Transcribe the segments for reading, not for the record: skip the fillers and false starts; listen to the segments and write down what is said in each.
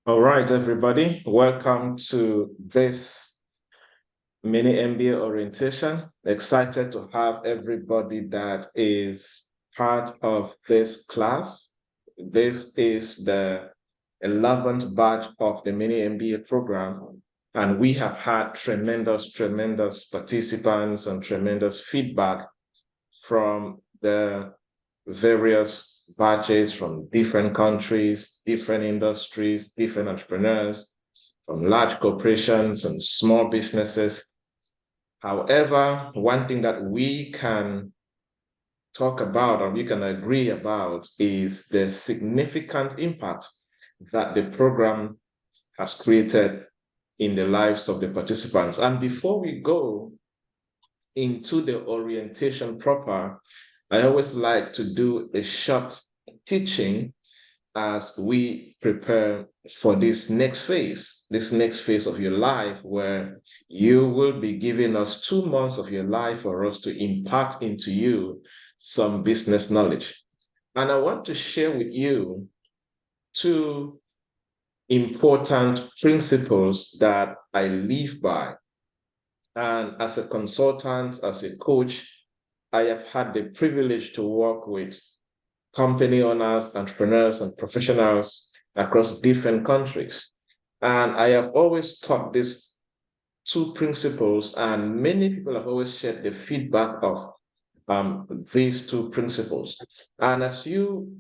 All right, everybody, welcome to this mini MBA orientation. Excited to have everybody that is part of this class. This is the 11th batch of the mini MBA program, and we have had tremendous participants and tremendous feedback from the various batches from different countries, different industries, different entrepreneurs, from large corporations and small businesses. However, one thing that we can talk about or we can agree about is the significant impact that the program has created in the lives of the participants. And before we go into the orientation proper, I always like to do a short teaching as we prepare for this next phase of your life, where you will be giving us 2 months of your life for us to impart into you some business knowledge. And I want to share with you two important principles that I live by. And as a consultant, as a coach, I have had the privilege to work with company owners, entrepreneurs, and professionals across different countries. And I have always taught these two principles, and many people have always shared the feedback of these two principles. And as you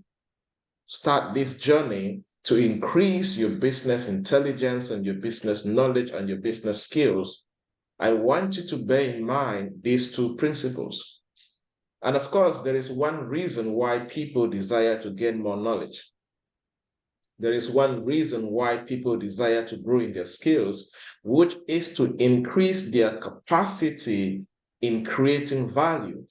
start this journey to increase your business intelligence and your business knowledge and your business skills, I want you to bear in mind these two principles. And of course, there is one reason why people desire to gain more knowledge. There is one reason why people desire to grow in their skills, which is to increase their capacity in creating value.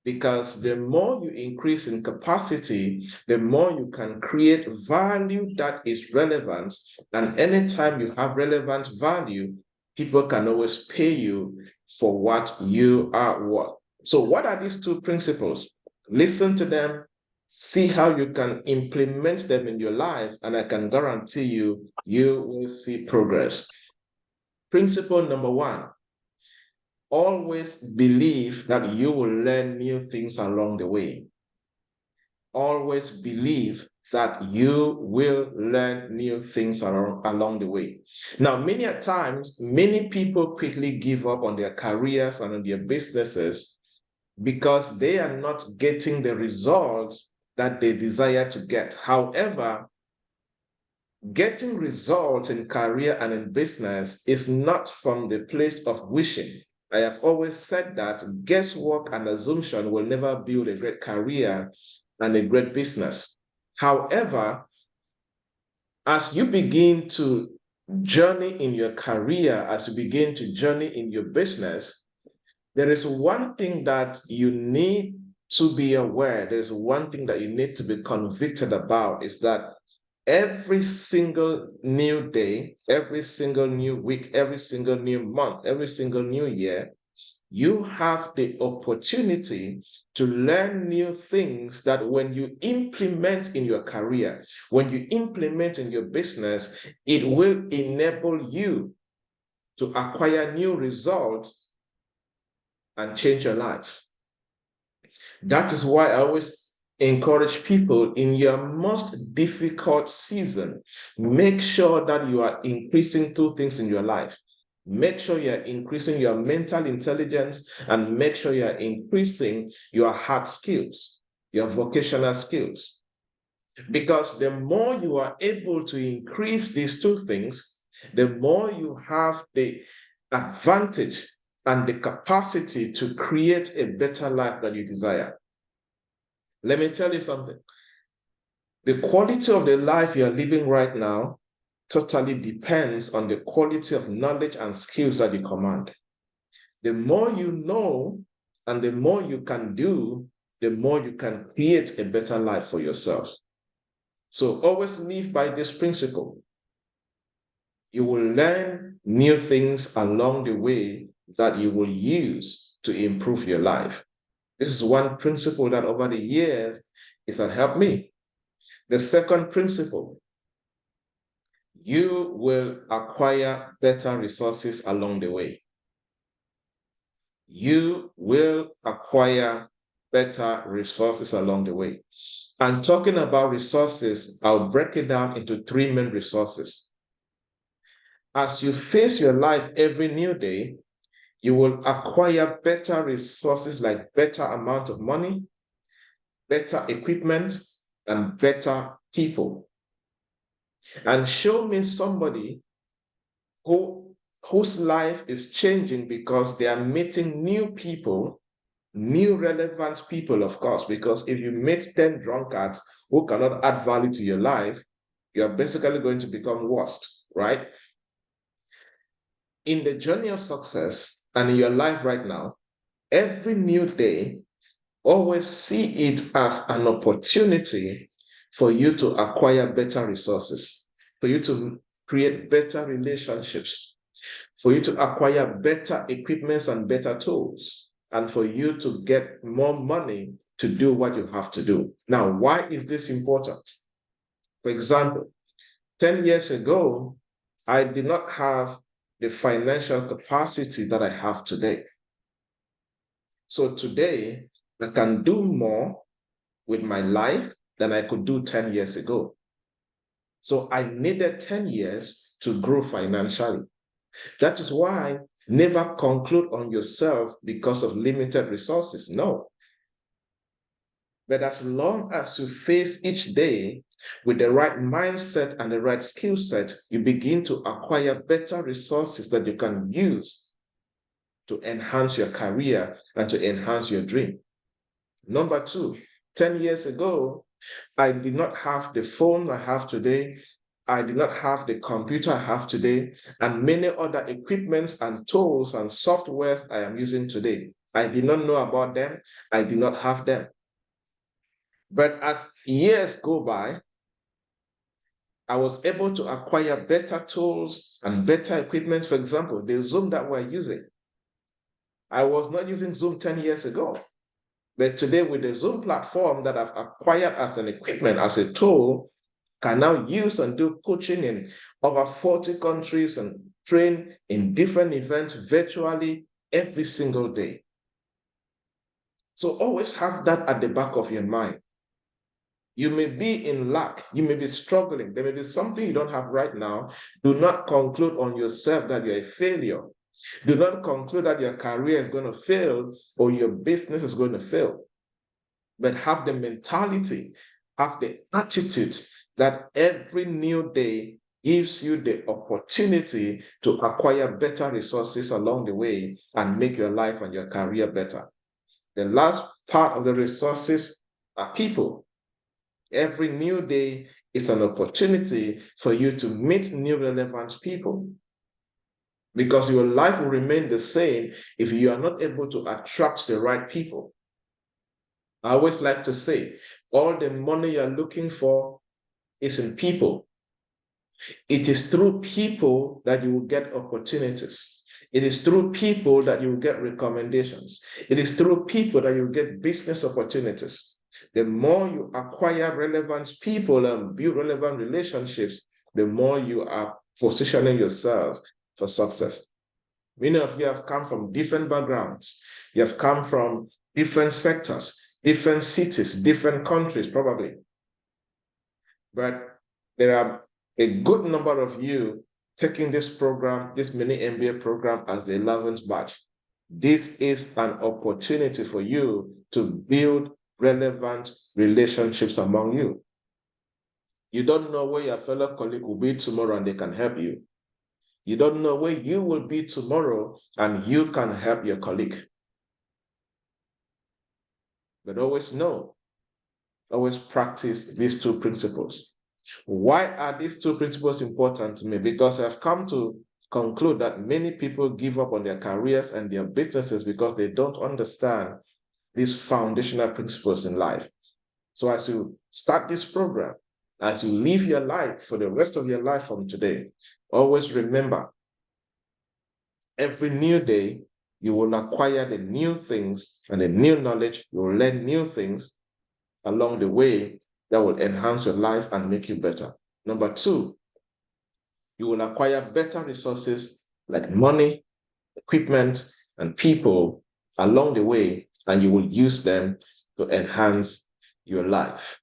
Because the more you increase in capacity, the more you can create value that is relevant. And anytime you have relevant value, people can always pay you for what you are worth. So, what are these two principles? Listen to them, see how you can implement them in your life, and I can guarantee you, you will see progress. Principle number one: always believe that you will learn new things along the way. Always believe that you will learn new things along the way. Now, many a times, many people quickly give up on their careers and on their businesses because they are not getting the results that they desire to get. However, getting results in career and in business is not from the place of wishing. I have always said that guesswork and assumption will never build a great career and a great business. However, as you begin to journey in your career, as you begin to journey in your business, there is one thing that you need to be aware. There's one thing that you need to be convicted about, is that every single new day, every single new week, every single new month, every single new year, you have the opportunity to learn new things that when you implement in your career, when you implement in your business, it will enable you to acquire new results and change your life. That is why I always encourage people, in your most difficult season, make sure that you are increasing two things in your life. Make sure you're increasing your mental intelligence, and make sure you're increasing your hard skills, your vocational skills. Because the more you are able to increase these two things, the more you have the advantage and the capacity to create a better life that you desire. Let me tell you something. The quality of the life you're living right now totally depends on the quality of knowledge and skills that you command. The more you know and the more you can do, the more you can create a better life for yourself. So always live by this principle. You will learn new things along the way that you will use to improve your life. This is one principle that over the years has helped me. The second principle: you will acquire better resources along the way. You will acquire better resources along the way. And talking about resources, I'll break it down into three main resources. As you face your life every new day, you will acquire better resources like better amount of money, better equipment, and better people. And show me somebody whose life is changing because they are meeting new people, new relevant people, of course, because if you meet 10 drunkards who cannot add value to your life, you're basically going to become worst, right? In the journey of success and in your life right now, every new day, always see it as an opportunity for you to acquire better resources, for you to create better relationships, for you to acquire better equipments and better tools, and for you to get more money to do what you have to do. Now, why is this important? For example, 10 years ago, I did not have the financial capacity that I have today. So today, I can do more with my life than I could do 10 years ago. So I needed 10 years to grow financially. That is why never conclude on yourself because of limited resources. No. But as long as you face each day with the right mindset and the right skill set, you begin to acquire better resources that you can use to enhance your career and to enhance your dream. Number two, 10 years ago, I did not have the phone I have today. I did not have the computer I have today, and many other equipments and tools and softwares I am using today. I did not know about them. I did not have them. But as years go by, I was able to acquire better tools and better equipment. For example, the Zoom that we're using. I was not using Zoom 10 years ago. But today, with the Zoom platform that I've acquired as an equipment, as a tool, can now use and do coaching in over 40 countries and train in different events virtually every single day. So always have that at the back of your mind. You may be in lack, you may be struggling, there may be something you don't have right now. Do not conclude on yourself that you're a failure. Do not conclude that your career is going to fail or your business is going to fail. But have the mentality, have the attitude that every new day gives you the opportunity to acquire better resources along the way and make your life and your career better. The last part of the resources are people. Every new day is an opportunity for you to meet new relevant people, because your life will remain the same if you are not able to attract the right people. I always like to say, all the money you're looking for is in people. It is through people that you will get opportunities. It is through people that you will get recommendations. It is through people that you will get business opportunities. The more you acquire relevant people and build relevant relationships, the more you are positioning yourself for success. Many of you have come from different backgrounds. You have come from different sectors, different cities, different countries, probably. But there are a good number of you taking this program, this mini MBA program, as the 11th batch. This is an opportunity for you to build relevant relationships among you. You don't know where your fellow colleague will be tomorrow and they can help you. You don't know where you will be tomorrow and you can help your colleague. But always know, always practice these two principles. Why are these two principles important to me? Because I've come to conclude that many people give up on their careers and their businesses because they don't understand these foundational principles in life. So as you start this program, as you live your life for the rest of your life from today, always remember, every new day, you will acquire the new things and the new knowledge. You will learn new things along the way that will enhance your life and make you better. Number two, You will acquire better resources like money, equipment, and people along the way, and you will use them to enhance your life.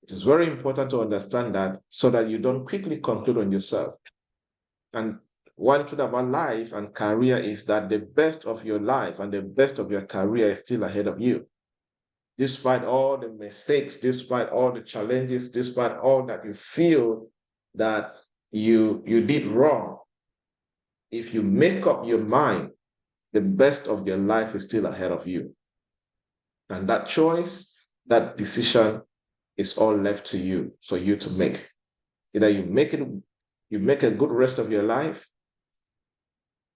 It is very important to understand that so that you don't quickly conclude on yourself. And one truth about life and career is that the best of your life and the best of your career is still ahead of you. Despite all the mistakes, despite all the challenges, despite all that you feel that you did wrong, if you make up your mind, the best of your life is still ahead of you. And that choice, that decision is all left to you for you to make. Either you make a good rest of your life,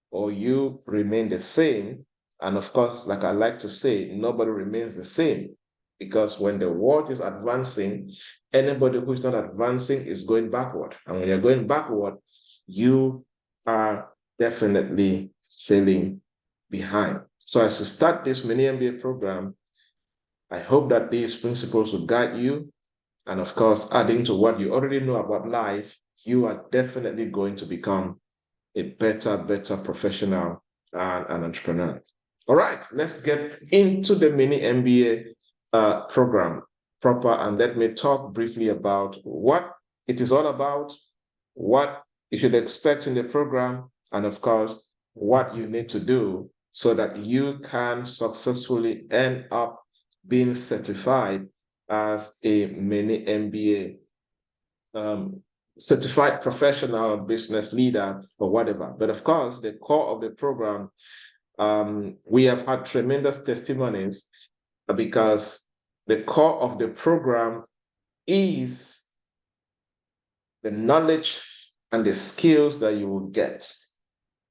or you remain the same. And of course, like I like to say, nobody remains the same, because when the world is advancing, anybody who is not advancing is going backward. And when you're going backward, you are definitely failing behind. So as you start this mini MBA program, I hope that these principles will guide you. And of course, adding to what you already know about life, you are definitely going to become a better professional and an entrepreneur. All right, let's get into the mini MBA program proper, and let me talk briefly about what it is all about, what you should expect in the program, and of course, what you need to do so that you can successfully end up being certified as a mini MBA certified professional business leader or whatever. But of course, the core of the program, we have had tremendous testimonies because the core of the program is the knowledge and the skills that you will get.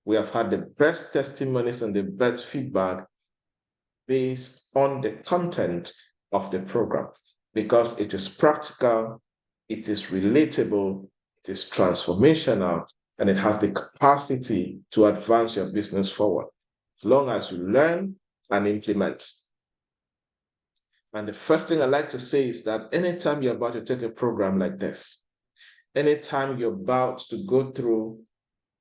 We have had the best testimonies and the best feedback based on the content of the program, because it is practical, it is relatable, it is transformational, and it has the capacity to advance your business forward as long as you learn and implement. And the first thing I like to say is that anytime you're about to take a program like this, anytime you're about to go through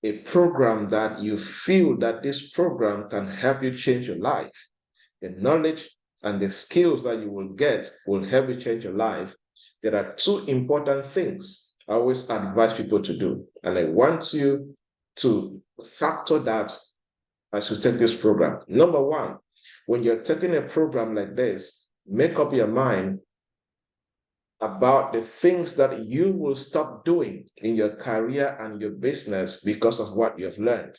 a program that you feel that this program can help you change your life, the knowledge and the skills that you will get will help you change your life. There are two important things I always advise people to do, and I want you to factor that as you take this program. Number one, when you're taking a program like this, make up your mind about the things that you will stop doing in your career and your business because of what you've learned.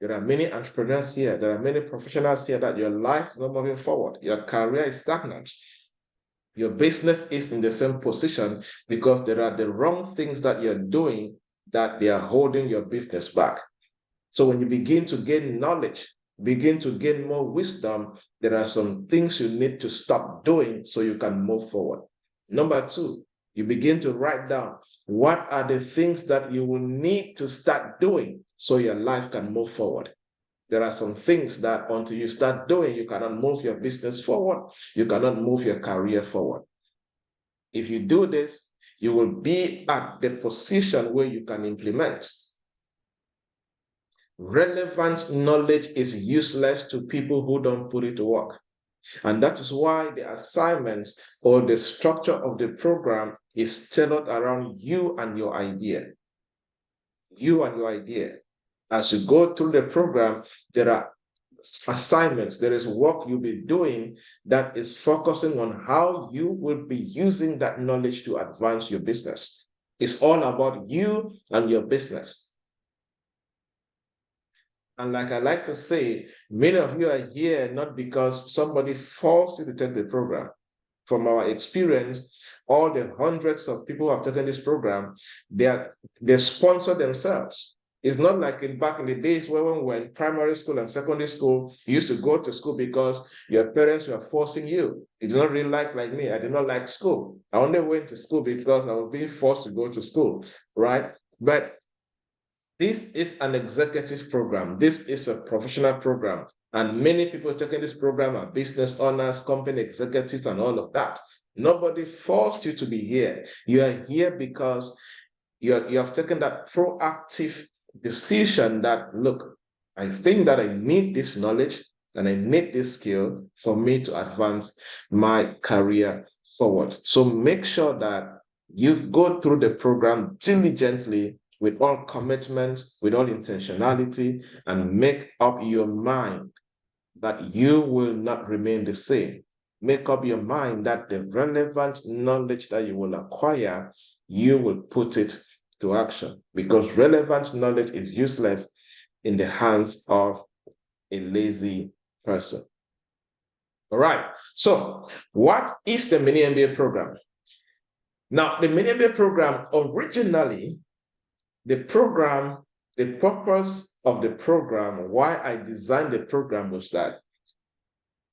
There are many entrepreneurs here, there are many professionals here that your life is not moving forward. Your career is stagnant. Your business is in the same position because there are the wrong things that you're doing that they are holding your business back. So when you begin to gain knowledge, begin to gain more wisdom, there are some things you need to stop doing so you can move forward. Number two, you begin to write down what are the things that you will need to start doing so your life can move forward. There are some things that until you start doing, you cannot move your business forward, you cannot move your career forward. If you do this, you will be at the position where you can implement. Relevant knowledge is useless to people who don't put it to work. And that is why the assignment or the structure of the program is tailored around you and your idea. You and your idea. As you go through the program, there are assignments, there is work you'll be doing that is focusing on how you will be using that knowledge to advance your business. It's all about you and your business. And like I like to say, many of you are here not because somebody forced you to take the program. From our experience, all the hundreds of people who have taken this program, they sponsor themselves. It's not like back in the days when we were in primary school and secondary school, you used to go to school because your parents were forcing you. You did not really like me. I did not like school. I only went to school because I was being forced to go to school, right? But this is an executive program. This is a professional program. And many people taking this program are business owners, company executives, and all of that. Nobody forced you to be here. You are here because you have taken that proactive decision that, look, I think that I need this knowledge and I need this skill for me to advance my career forward. So make sure that you go through the program diligently with all commitment, with all intentionality, and make up your mind that you will not remain the same. Make up your mind that the relevant knowledge that you will acquire, you will put it to action, because relevant knowledge is useless in the hands of a lazy person. All right. So, what is the Mini MBA program? Now, the Mini MBA program, originally, the purpose of the program, why I designed the program was that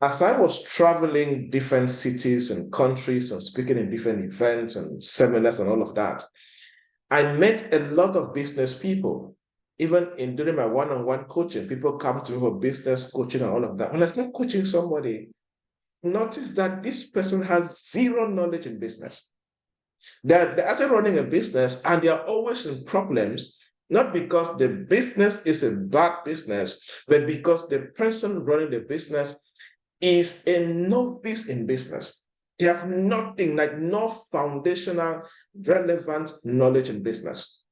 as I was traveling different cities and countries and speaking in different events and seminars and all of that, I met a lot of business people. Even in during my one-on-one coaching, people come to me for business coaching and all of that. When I start coaching somebody, notice that this person has zero knowledge in business. They're actually running a business and they are always in problems, not because the business is a bad business, but because the person running the business is a novice in business. They have nothing, like no foundational relevant knowledge in business.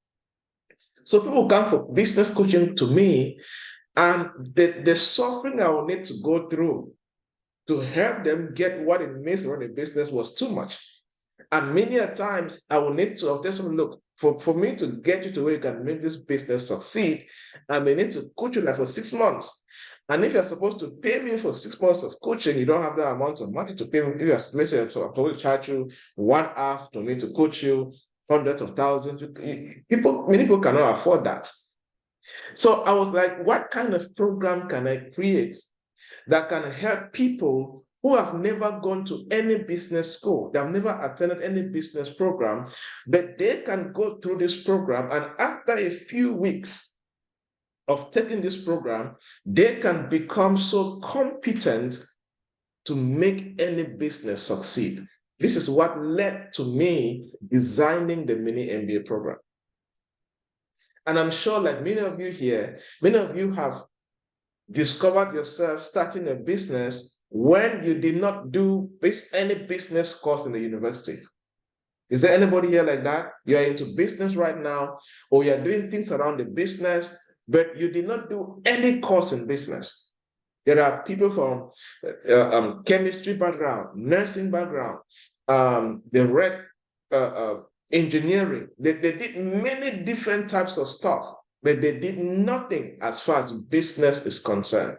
So people come for business coaching to me, and the suffering I will need to go through to help them get what it means to run a business was too much. And many a times I will need to tell them, look, for me to get you to where you can make this business succeed, I may need to coach you like for 6 months. And if you're supposed to pay me for 6 months of coaching, you don't have that amount of money to pay me. If you're, let's say, so I'm supposed to charge you 1 hour for me to coach you, hundreds of thousands. Many people cannot afford that. So I was like, what kind of program can I create that can help people who have never gone to any business school, they have never attended any business program, but they can go through this program, and after a few weeks of taking this program, they can become so competent to make any business succeed. This is what led to me designing the Mini MBA program. And I'm sure, like many of you here, many of you have discovered yourself starting a business when you did not do any business course in the university. Is there anybody here like that? You are into business right now, or you are doing things around the business, but you did not do any course in business. There are people from chemistry background, nursing background, they read engineering. They did many different types of stuff, but they did nothing as far as business is concerned.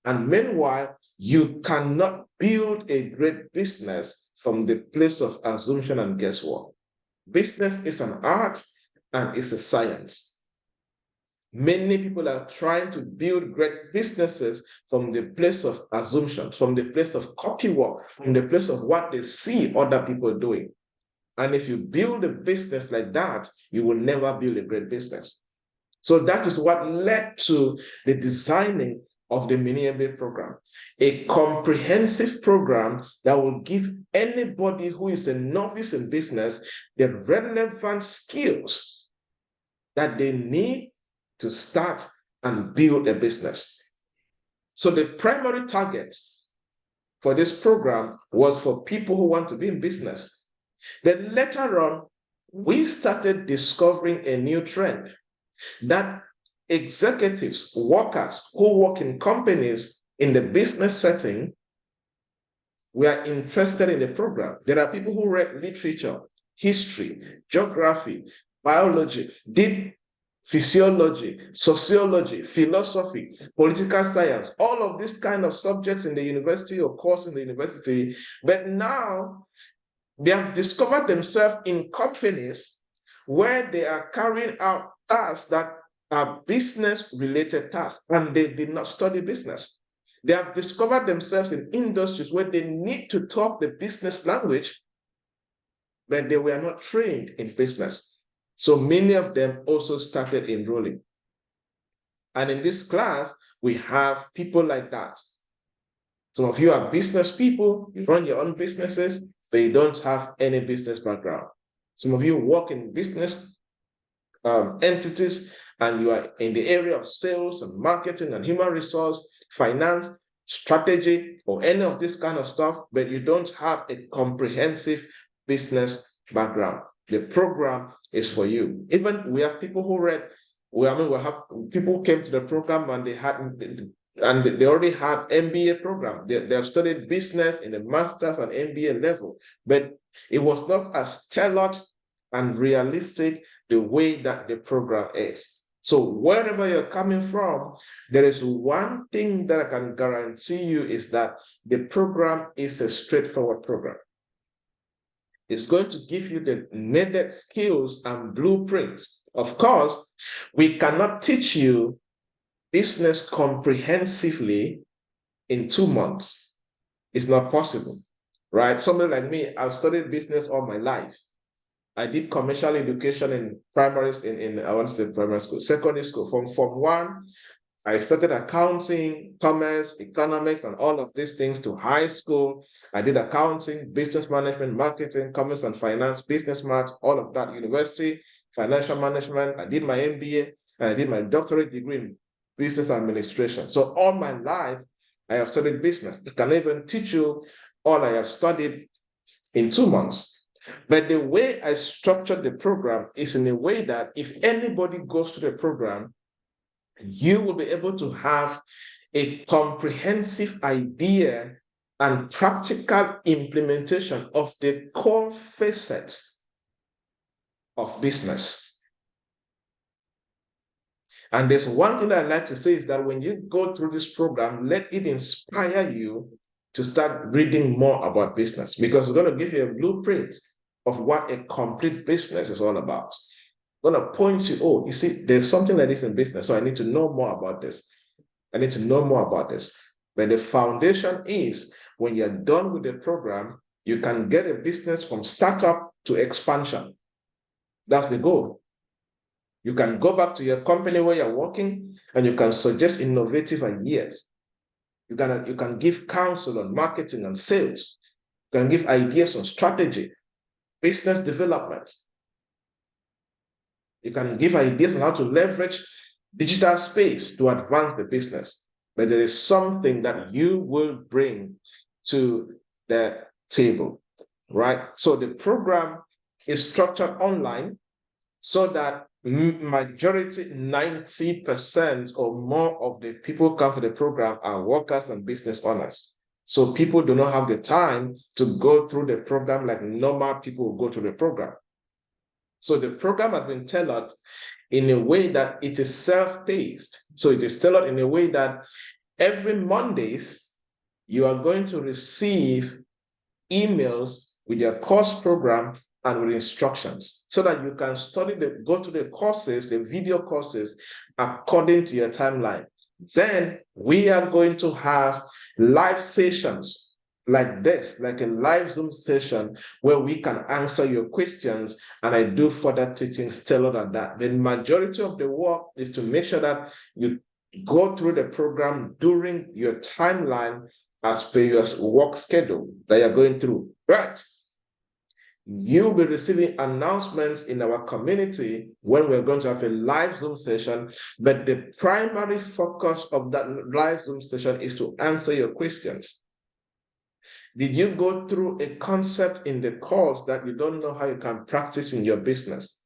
And meanwhile, you cannot build a great business from the place of assumption and guesswork. Business is an art and it's a science. Many people are trying to build great businesses from the place of assumption, from the place of copywork, from the place of what they see other people doing. And if you build a business like that, you will never build a great business. So that is what led to the designing of the Mini MBA program, a comprehensive program that will give anybody who is a novice in business the relevant skills that they need to start and build a business. So the primary target for this program was for people who want to be in business. Then later on, we started discovering a new trend that executives, workers who work in companies in the business setting were interested in the program. There are people who read literature, history, geography, biology, did physiology, sociology, philosophy, political science, all of these kind of subjects in the university or course in the university, but now they have discovered themselves in companies where they are carrying out tasks that are business-related tasks, and they did not study business. They have discovered themselves in industries where they need to talk the business language, but they were not trained in business. So many of them also started enrolling. And in this class, we have people like that. Some of you are business people, you run your own businesses, but you don't have any business background. Some of you work in business entities, and you are in the area of sales and marketing and human resource, finance, strategy, or any of this kind of stuff, but you don't have a comprehensive business background, the program is for you. Even we have people who read, we have people who came to the program and they already had MBA program. They have studied business in the master's and MBA level, but it was not as tailored and realistic the way that the program is. So wherever you're coming from, there is one thing that I can guarantee you is that the program is a straightforward program. It's going to give you the needed skills and blueprints. Of course, we cannot teach you business comprehensively in 2 months. It's not possible, right? Somebody like me, I've studied business all my life. I did commercial education in primary, I want to say primary school, secondary school. From Form 1, I started accounting, commerce, economics, and all of these things to high school. I did accounting, business management, marketing, commerce and finance, business math, all of that, university, financial management. I did my MBA, and I did my doctorate degree in business administration. So all my life, I have studied business. I can even teach you all I have studied in 2 months. But the way I structured the program is in a way that if anybody goes to the program, you will be able to have a comprehensive idea and practical implementation of the core facets of business. And there's one thing that I like to say is that when you go through this program, let it inspire you to start reading more about business, because it's going to give you a blueprint of what a complete business is all about. I'm going to point you, oh, you see, there's something like this in business, so I need to know more about this. I need to know more about this. But the foundation is, when you're done with the program, you can get a business from startup to expansion. That's the goal. You can go back to your company where you're working and you can suggest innovative ideas. You can give counsel on marketing and sales. You can give ideas on strategy, business development. You can give ideas on how to leverage digital space to advance the business. But there is something that you will bring to the table, right? So the program is structured online so that majority, 90% or more of the people who come for the program are workers and business owners. So people do not have the time to go through the program like normal people will go through the program. So the program has been tailored in a way that it is self-paced. So it is tailored in a way that every Mondays, you are going to receive emails with your course program and with instructions, so that you can go to the courses, the video courses, according to your timeline. Then we are going to have live sessions like this, like a live Zoom session where we can answer your questions, and I do further teachings tailored at that. The majority of the work is to make sure that you go through the program during your timeline as per your work schedule that you're going through. Right. You'll be receiving announcements in our community when we're going to have a live Zoom session, but the primary focus of that live Zoom session is to answer your questions. Did you go through a concept in the course that you don't know how you can practice in your business?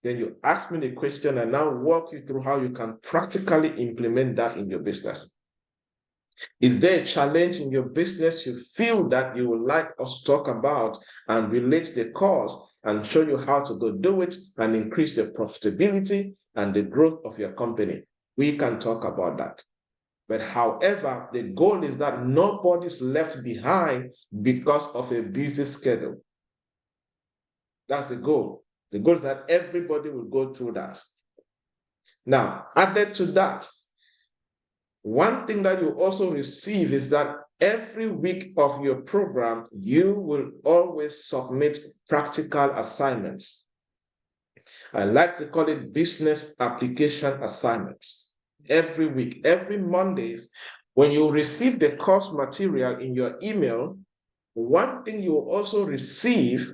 Then you ask me the question and now walk you through how you can practically implement that in your business. Is there a challenge in your business you feel that you would like us to talk about and relate the course and show you how to go do it and increase the profitability and the growth of your company? We can talk about that. But however, the goal is that nobody's left behind because of a busy schedule. That's the goal. The goal is that everybody will go through that. Now, added to that, one thing that you also receive is that every week of your program, you will always submit practical assignments. I like to call it business application assignments. Every week, every Mondays, when you receive the course material in your email, one thing you will also receive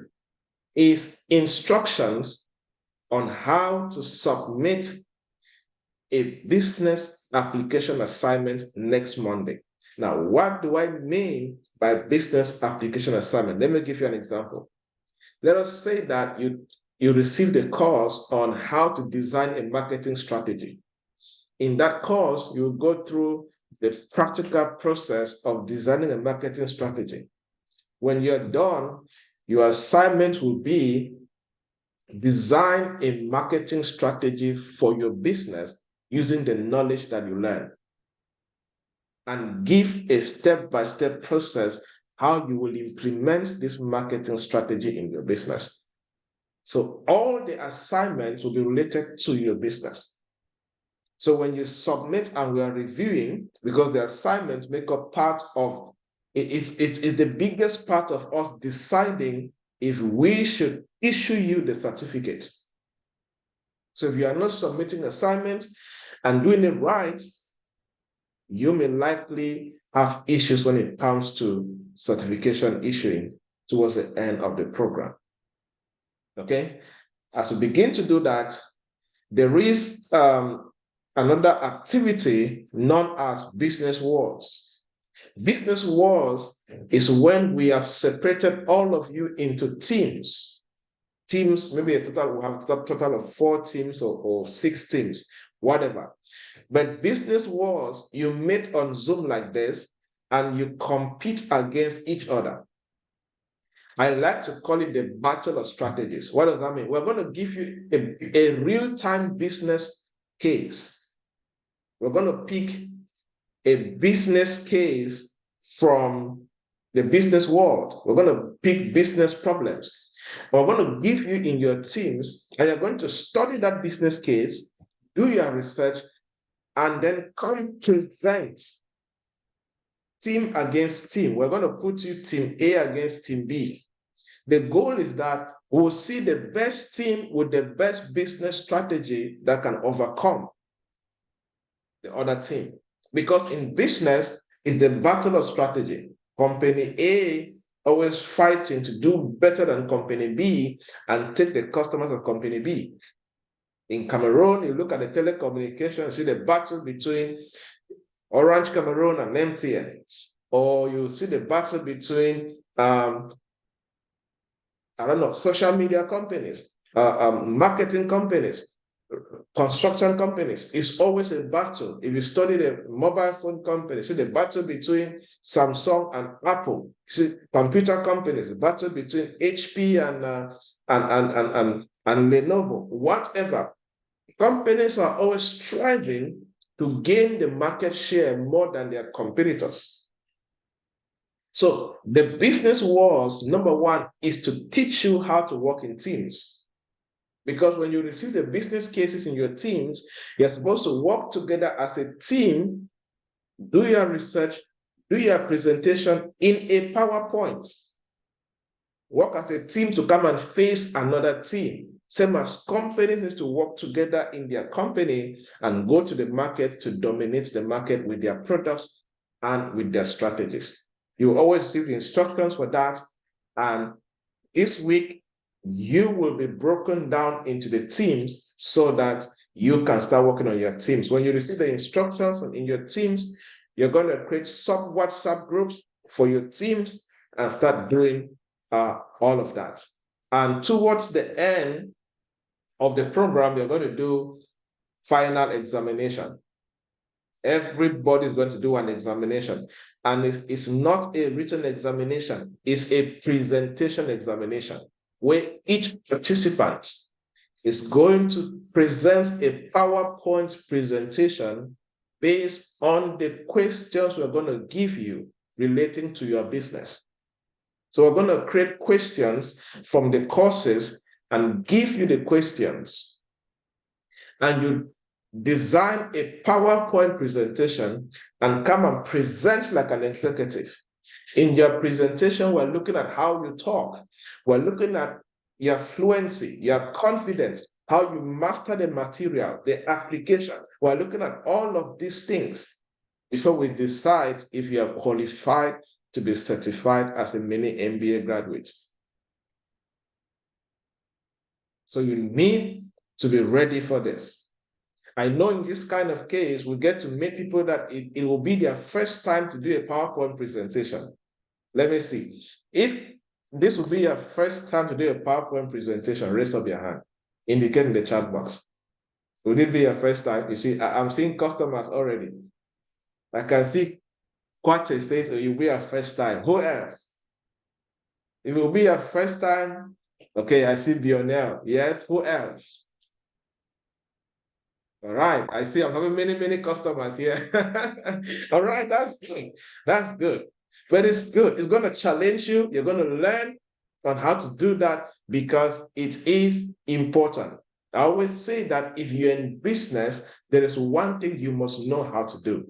is instructions on how to submit a business application assignment next Monday. Now, what do I mean by business application assignment? Let me give you an example. Let us say that you received a course on how to design a marketing strategy. In that course, you go through the practical process of designing a marketing strategy. When you're done, your assignment will be design a marketing strategy for your business using the knowledge that you learn, and give a step-by-step process how you will implement this marketing strategy in your business. So all the assignments will be related to your business. So when you submit and we are reviewing, because the assignments make up part of it's the biggest part of us deciding if we should issue you the certificate. So if you are not submitting assignments and doing it right, you may likely have issues when it comes to certification issuing towards the end of the program. Okay? As we begin to do that, there is another activity known as business wars. Business wars is when we have separated all of you into teams. Teams, maybe we have a total of 4 teams or 6 teams, whatever. But business wars, you meet on Zoom like this and you compete against each other. I like to call it the battle of strategies. What does that mean? We're going to give you a real-time business case. We're going to pick a business case from the business world. We're going to pick business problems. We're going to give you in your teams, and you're going to study that business case, do your research, and then come present team against team. We're going to put you team A against team B. The goal is that we'll see the best team with the best business strategy that can overcome the other team. Because in business, it's the battle of strategy. Company A always fighting to do better than company B and take the customers of company B. In Cameroon, you look at the telecommunications, see the battle between Orange Cameroon and MTN. Or you see the battle between, social media companies, marketing companies, construction companies. It's always a battle. If you study the mobile phone companies, see the battle between Samsung and Apple. See computer companies, the battle between HP and Lenovo, whatever. Companies are always striving to gain the market share more than their competitors. So the business wars, number one, is to teach you how to work in teams. Because when you receive the business cases in your teams, you're supposed to work together as a team, do your research, do your presentation in a PowerPoint. Work as a team to come and face another team. Same as companies need to work together in their company and go to the market to dominate the market with their products and with their strategies. You always receive instructions for that. And this week, you will be broken down into the teams so that you can start working on your teams. When you receive the instructions in your teams, you're going to create some WhatsApp groups for your teams and start doing all of that. And towards the end of the program, you're going to do final examination. Everybody is going to do an examination. And it's not a written examination, it's a presentation examination, where each participant is going to present a PowerPoint presentation based on the questions we're going to give you relating to your business. So we're going to create questions from the courses and give you the questions. And you design a PowerPoint presentation and come and present like an executive. In your presentation, we're looking at how you talk. We're looking at your fluency, your confidence, how you master the material, the application. We're looking at all of these things before we decide if you are qualified to be certified as a mini MBA graduate. So you need to be ready for this. I know in this kind of case, we get to meet people that it will be their first time to do a PowerPoint presentation. Let me see. If this will be your first time to do a PowerPoint presentation, raise up your hand, indicate in the chat box. Will it be your first time? You see, I'm seeing customers already. I can see Quate says it will be your first time. Who else? If it will be your first time, okay, I see Bionel. Yes, who else? All right, I see I'm having many customers here. All right, that's good. That's good. But it's good. It's going to challenge you. You're going to learn on how to do that because it is important. I always say that if you're in business, there is one thing you must know how to do.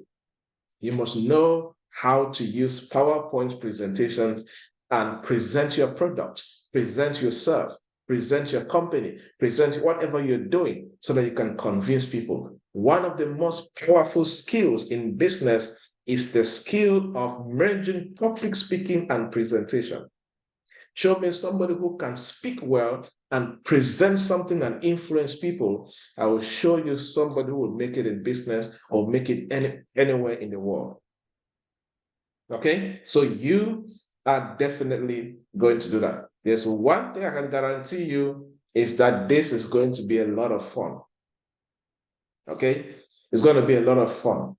You must know how to use PowerPoint presentations and present your product, present yourself, present your company, present whatever you're doing so that you can convince people. One of the most powerful skills in business is the skill of merging public speaking and presentation. Show me somebody who can speak well and present something and influence people. I will show you somebody who will make it in business or make it anywhere in the world. Okay, so you are definitely going to do that. There's one thing I can guarantee you is that this is going to be a lot of fun. Okay, it's going to be a lot of fun.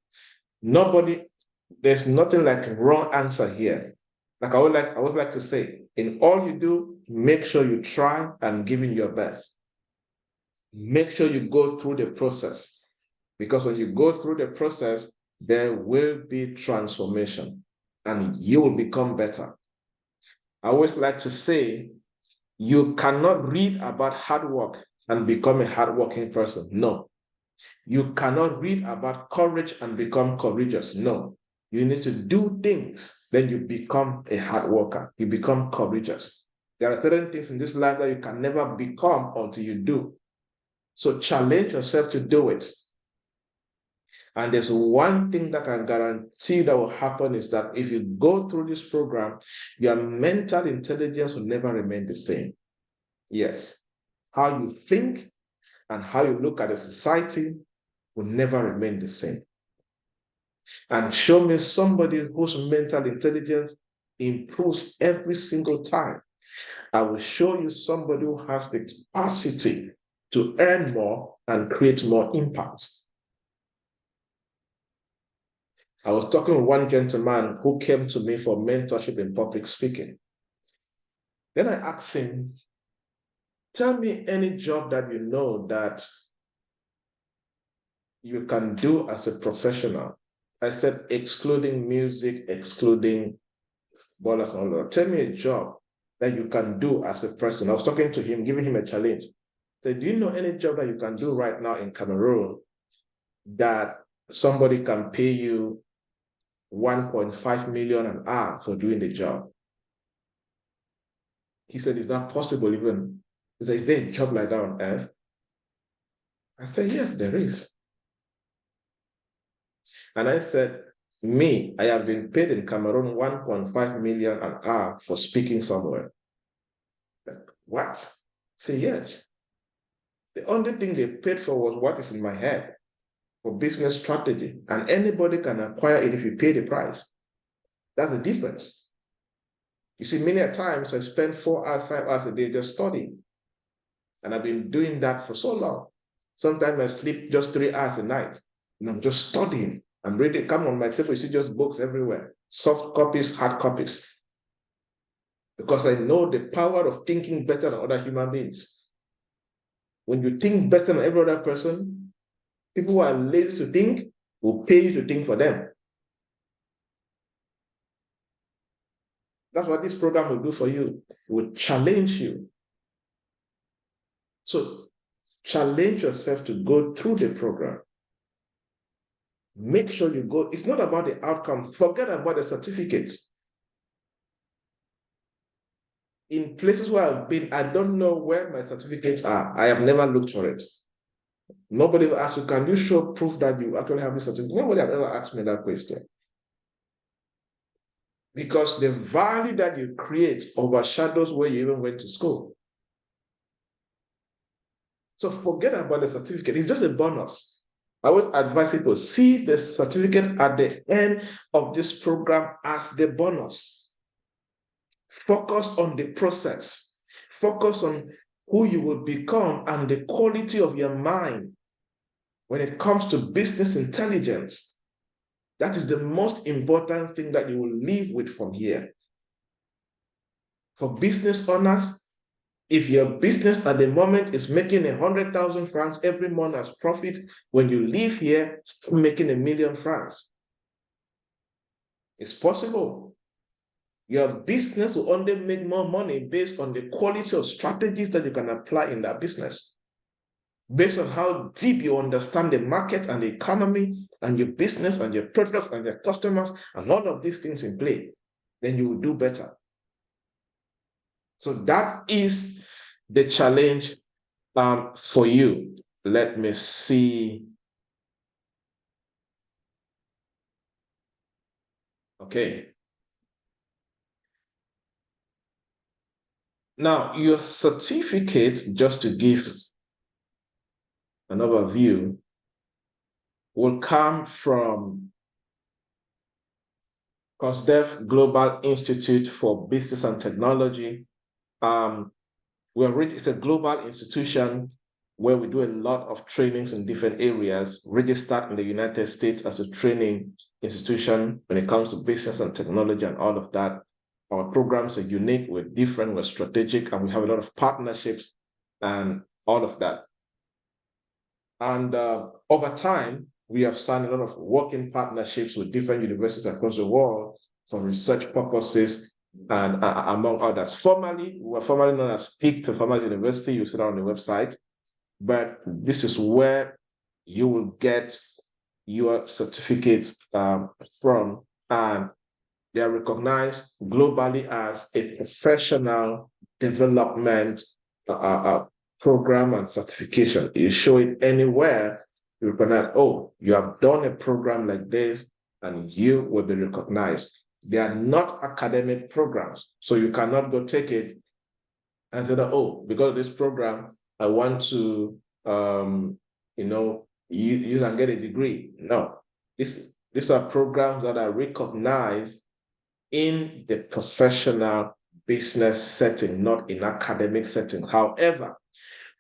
There's nothing like a wrong answer here. Like I would like to say, in all you do, make sure you try and give in your best. Make sure you go through the process, because when you go through the process, there will be transformation and you will become better. I always like to say, you cannot read about hard work and become a hardworking person. No. You cannot read about courage and become courageous. No. You need to do things, then you become a hard worker. You become courageous. There are certain things in this life that you can never become until you do. So challenge yourself to do it. And there's one thing that I can guarantee that will happen is that if you go through this program, your mental intelligence will never remain the same. Yes. How you think and how you look at the society will never remain the same. And show me somebody whose mental intelligence improves every single time. I will show you somebody who has the capacity to earn more and create more impact. I was talking with one gentleman who came to me for mentorship in public speaking. Then I asked him, tell me any job that you know that you can do as a professional. I said, excluding music, excluding ballers and all that. Tell me a job that you can do as a person. I was talking to him, giving him a challenge. I said, do you know any job that you can do right now in Cameroon that somebody can pay you 1.5 million an hour for doing the job? He said, is that possible even? He said, is there a job like that on earth? I said, yes, there is. And I said, I have been paid in Cameroon 1.5 million an hour for speaking somewhere. Like, what? I said, yes. The only thing they paid for was what is in my head for business strategy. And anybody can acquire it if you pay the price. That's the difference. You see, many times I spend 4 hours, 5 hours a day just studying. And I've been doing that for so long. Sometimes I sleep just 3 hours a night. And I'm just studying. I'm reading, come on my table, you see just books everywhere. Soft copies, hard copies. Because I know the power of thinking better than other human beings. When you think better than every other person, people who are lazy to think will pay you to think for them. That's what this program will do for you. It will challenge you. So challenge yourself to go through the program. Make sure you go. It's not about the outcome. Forget about the certificates. In places where I've been, I don't know where my certificates are. I have never looked for it. Nobody will ask you, can you show proof that you actually have this certificate? Nobody has ever asked me that question. Because the value that you create overshadows where you even went to school. So forget about the certificate. It's just a bonus. I always advise people, see the certificate at the end of this program as the bonus. Focus on the process. Focus on who you will become and the quality of your mind when it comes to business intelligence. That is the most important thing that you will leave with from here. For business owners, if your business at the moment is making 100,000 francs every month as profit, when you leave here, start making 1,000,000 francs. It's possible. Your business will only make more money based on the quality of strategies that you can apply in that business, based on how deep you understand the market and the economy and your business and your products and your customers and all of these things in play. Then you will do better. So that is the challenge for you. Let me see. Okay. Now, your certificate, just to give an overview, will come from COSDEF Global Institute for Business and Technology. It's a global institution where we do a lot of trainings in different areas, registered in the United States as a training institution when it comes to business and technology and all of that. Our programs are unique, we're different, we're strategic, and we have a lot of partnerships and all of that. And over time, we have signed a lot of working partnerships with different universities across the world for research purposes and among others. We were formerly known as Peak Performance University. You see that on the website. But this is where you will get your certificates from, and they are recognized globally as a professional development program and certification. You show it anywhere, you recognize, oh, you have done a program like this, and you will be recognized. They are not academic programs, so you cannot go take it and say, oh, because of this program, I want to, use and get a degree. No, these are programs that are recognized in the professional business setting, not in academic setting. However,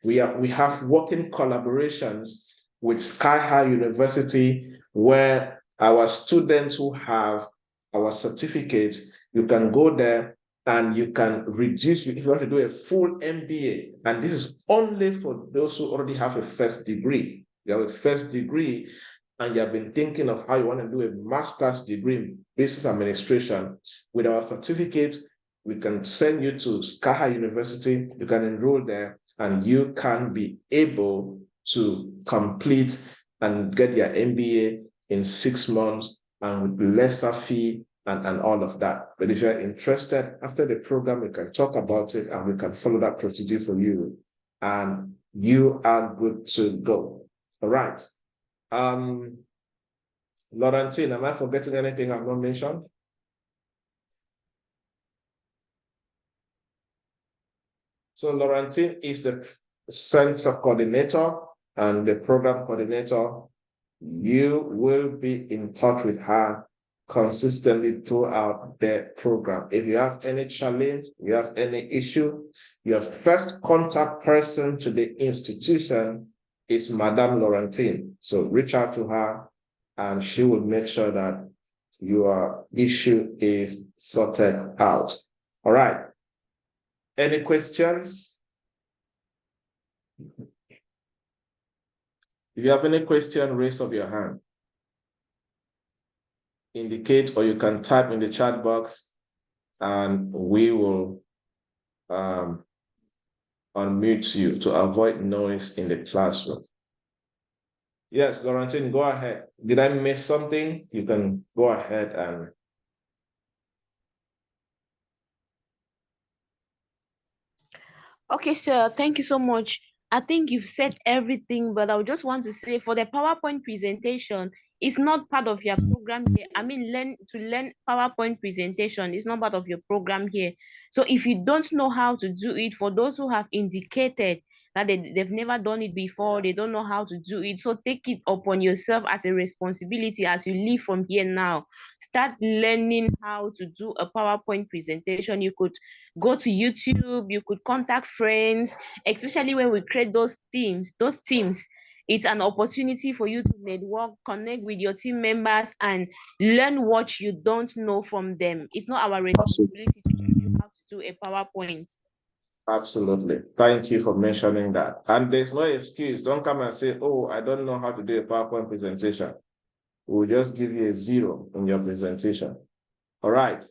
we have working collaborations with Sky High University, where our students who have our certificate, you can go there and you can reduce, if you want to do a full MBA, and this is only for those who already have a first degree. You have a first degree and you have been thinking of how you want to do a master's degree in business administration. With our certificate, we can send you to Sky High University, you can enroll there, and you can be able to complete and get your MBA in 6 months and with lesser fee and all of that. But if you're interested, after the program, we can talk about it and we can follow that procedure for you. And you are good to go. All right. Laurentine, am I forgetting anything I've not mentioned? So Laurentine is the center coordinator and the program coordinator. You will be in touch with her consistently throughout the program. If you have any challenge, you have any issue, your first contact person to the institution is Madame Laurentine. So reach out to her and she will make sure that your issue is sorted out. All right. Any questions? If you have any question, raise up your hand. Indicate, or you can type in the chat box and we will unmute you to avoid noise in the classroom. Yes, Laurentine, go ahead. Did I miss something? You can go ahead and... Okay, sir. Thank you so much. I think you've said everything, but I would just want to say for the PowerPoint presentation, it's not part of your program here. I mean, learn PowerPoint presentation is not part of your program here. So if you don't know how to do it, for those who have indicated that they've never done it before, they don't know how to do it. So take it upon yourself as a responsibility as you leave from here now. Start learning how to do a PowerPoint presentation. You could go to YouTube, you could contact friends, especially when we create those teams. It's an opportunity for you to network, connect with your team members, and learn what you don't know from them. It's not our responsibility to teach you how to do a PowerPoint. Absolutely. Thank you for mentioning that. And there's no excuse. Don't come and say, oh, I don't know how to do a PowerPoint presentation. We'll just give you a 0 in your presentation. All right.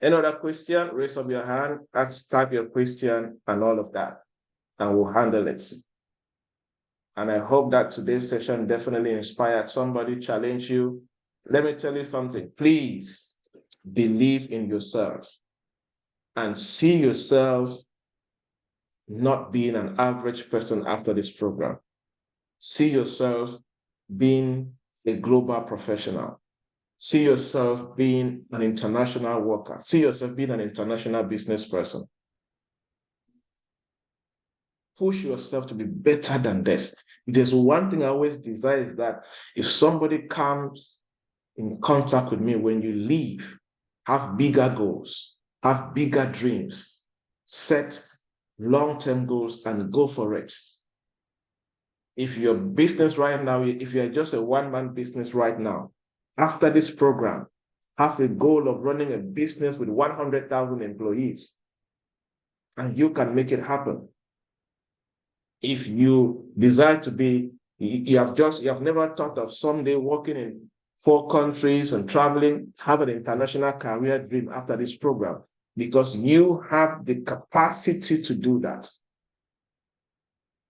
Any other question? Raise up your hand, type your question and all of that, and we'll handle it. And I hope that today's session definitely inspired somebody, challenge you. Let me tell you something. Please believe in yourself and see yourself not being an average person after this program. See yourself being a global professional. See yourself being an international worker. See yourself being an international business person. Push yourself to be better than this. There's one thing I always desire is that if somebody comes in contact with me when you leave, have bigger goals, have bigger dreams, set long-term goals and go for it. If your business right now, if you're just a one-man business right now, after this program, have a goal of running a business with 100,000 employees, and you can make it happen. If you desire to be, you have never thought of someday working in 4 countries and traveling, have an international career dream after this program, because you have the capacity to do that.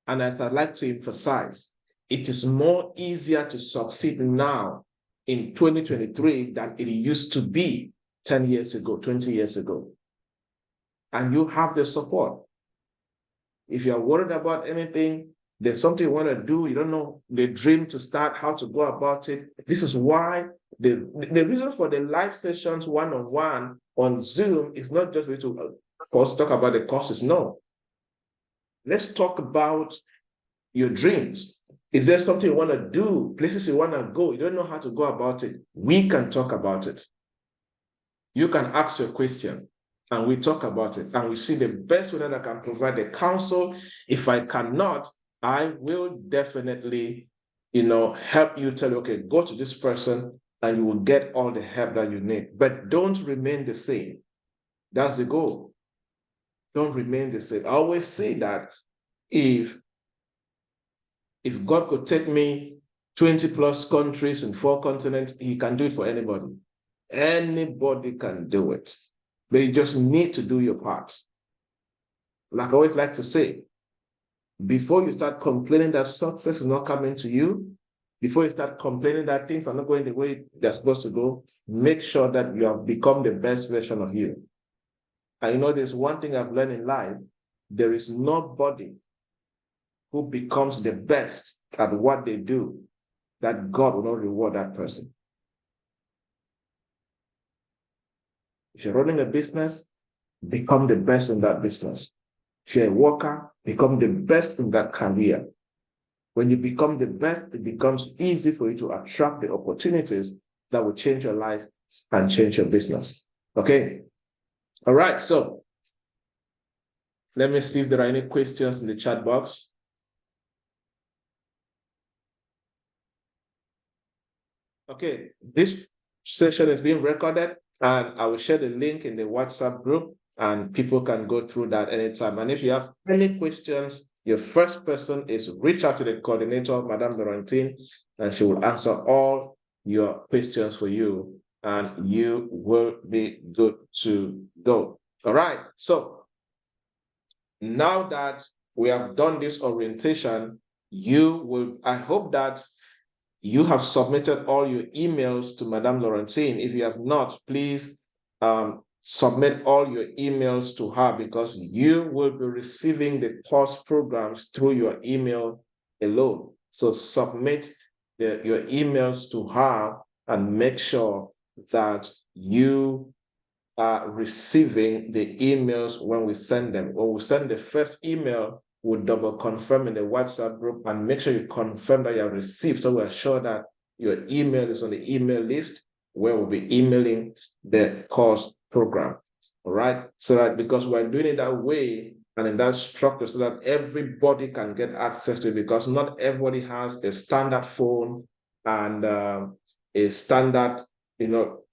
And as I'd like to emphasize, it is more easier to succeed now in 2023 than it used to be 10 years ago, 20 years ago. And you have the support. If you're worried about anything, there's something you want to do, you don't know the dream to start, how to go about it. This is why the reason for the live sessions one-on-one on Zoom is not just to talk about the courses. No. Let's talk about your dreams. Is there something you want to do, places you want to go, you don't know how to go about it? We can talk about it. You can ask your question and we talk about it and we see the best way that I can provide the counsel. If I cannot, I will definitely, help you tell you, okay, go to this person and you will get all the help that you need. But don't remain the same. That's the goal. Don't remain the same. I always say that if God could take me 20 plus countries in 4 continents, he can do it for anybody. Anybody can do it. But you just need to do your part. Like I always like to say, before you start complaining that success is not coming to you, before you start complaining that things are not going the way they're supposed to go, make sure that you have become the best version of you. And there's one thing I've learned in life. There is nobody who becomes the best at what they do that God will not reward that person. If you're running a business, become the best in that business. If you're a worker, become the best in that career. When you become the best, it becomes easy for you to attract the opportunities that will change your life and change your business. Okay? All right, so let me see if there are any questions in the chat box. Okay, this session is being recorded and I will share the link in the WhatsApp group and people can go through that anytime. And if you have any questions, your first person is reach out to the coordinator, Madame Laurentine, and she will answer all your questions for you and you will be good to go. All right, so now that we have done this orientation, I hope that you have submitted all your emails to Madame Laurentine. If you have not, please submit all your emails to her because you will be receiving the course programs through your email alone. So submit your emails to her and make sure that you are receiving the emails when we send them. When we send the first email, we'll double confirm in the WhatsApp group and make sure you confirm that you have received, so we're sure that your email is on the email list where we'll be emailing the course program. All right. So that because we're doing it that way and in that structure, so that everybody can get access to it, because not everybody has a standard phone and a standard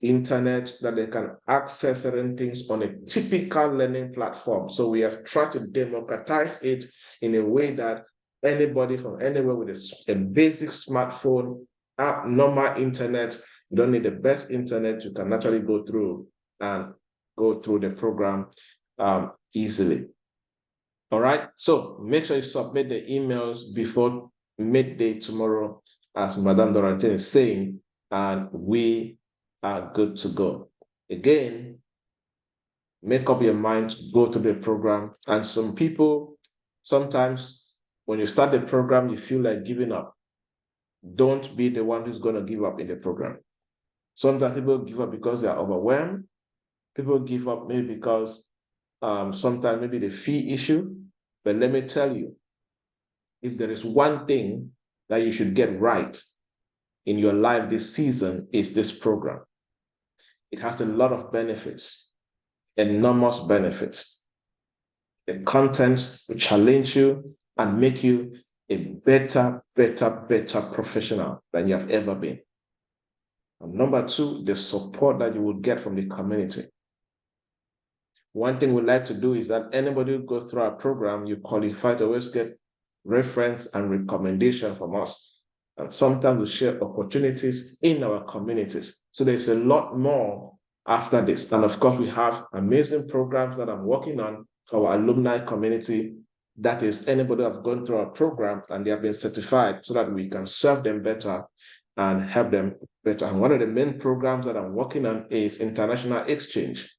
internet that they can access certain things on a typical learning platform. So we have tried to democratize it in a way that anybody from anywhere with a basic smartphone, normal internet, you don't need the best internet, you can naturally go through the program easily. All right, so make sure you submit the emails before midday tomorrow, as Madame Dorantin is saying, and we are good to go. Again, make up your mind to go through the program. And some people, sometimes when you start the program, you feel like giving up. Don't be the one who's going to give up in the program. Sometimes people give up because they are overwhelmed. People give up maybe because sometimes maybe the fee issue. But let me tell you, if there is one thing that you should get right in your life this season, is this program. It has a lot of benefits, enormous benefits. The content will challenge you and make you a better professional than you have ever been. And number two, the support that you will get from the community. One thing we like to do is that anybody who goes through our program, you qualify to always get reference and recommendation from us. And sometimes we share opportunities in our communities. So there's a lot more after this. And of course, we have amazing programs that I'm working on for our alumni community. That is, anybody who have gone through our program and they have been certified, so that we can serve them better and help them better. And one of the main programs that I'm working on is international exchange.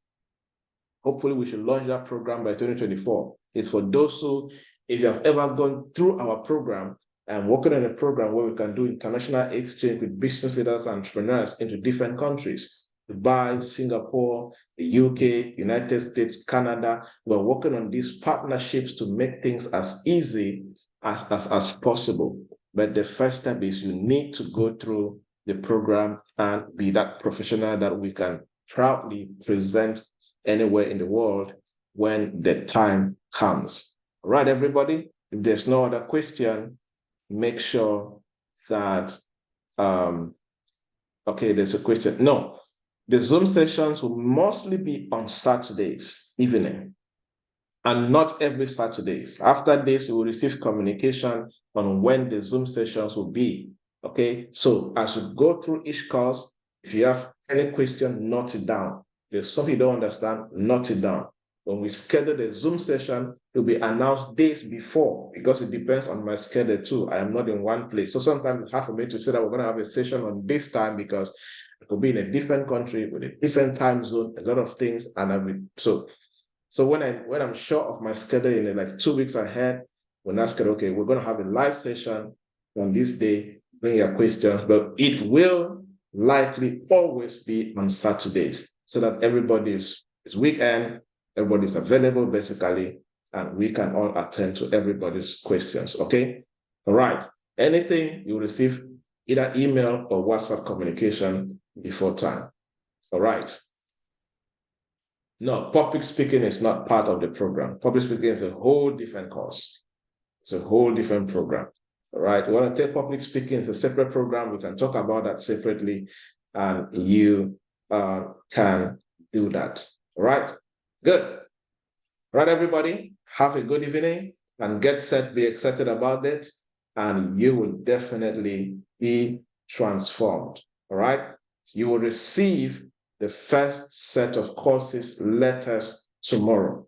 Hopefully, we should launch that program by 2024. It's for those who, if you have ever gone through our program and working on a program where we can do international exchange with business leaders and entrepreneurs into different countries, Dubai, Singapore, the UK, United States, Canada. We're working on these partnerships to make things as easy as possible. But the first step is you need to go through the program and be that professional that we can proudly present anywhere in the world when the time comes. All right, everybody, if there's no other question, make sure that, okay, there's a question. No, the Zoom sessions will mostly be on Saturdays evening and not every Saturdays. After this, you will receive communication on when the Zoom sessions will be. Okay, so as you go through each course, if you have any question, note it down. If something you don't understand, note it down. When we schedule the Zoom session, it will be announced days before, because it depends on my schedule too. I am not in one place. So sometimes it's hard for me to say that we're going to have a session on this time, because it could be in a different country with a different time zone, a lot of things. And so when I'm sure of my schedule in like 2 weeks ahead, when I schedule, okay, we're going to have a live session on this day, bring your questions, but it will likely always be on Saturdays, so that everybody's weekend, everybody's available basically, and we can all attend to everybody's questions. Okay. All right. Anything, you will receive either email or WhatsApp communication before time. All right. No, public speaking is not part of the program. Public speaking is a whole different course. It's a whole different program. All right. You want to take public speaking, it's a separate program. We can talk about that separately, and you can do that. All right. Good. All right, everybody. Have a good evening and get set. Be excited about it, and you will definitely be transformed. All right. You will receive the first set of courses letters tomorrow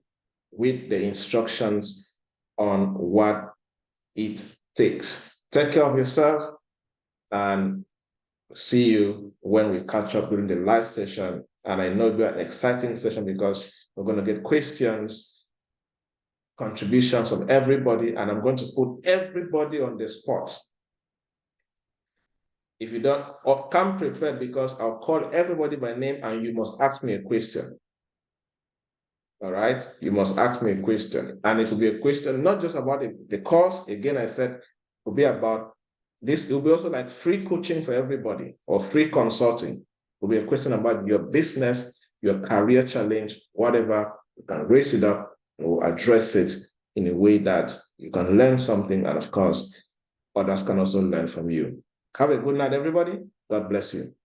with the instructions on what it takes. Take care of yourself, and see you when we catch up during the live session. And I know it'll be an exciting session, because we're going to get questions, contributions from everybody, and I'm going to put everybody on the spot. If you don't, or come prepared, because I'll call everybody by name and you must ask me a question. All right. You must ask me a question. And it will be a question not just about the course. Again, I said it will be about this. It will be also like free coaching for everybody or free consulting. It will be a question about your business, your career challenge, whatever. You can raise it up or address it in a way that you can learn something. And of course, others can also learn from you. Have a good night, everybody. God bless you.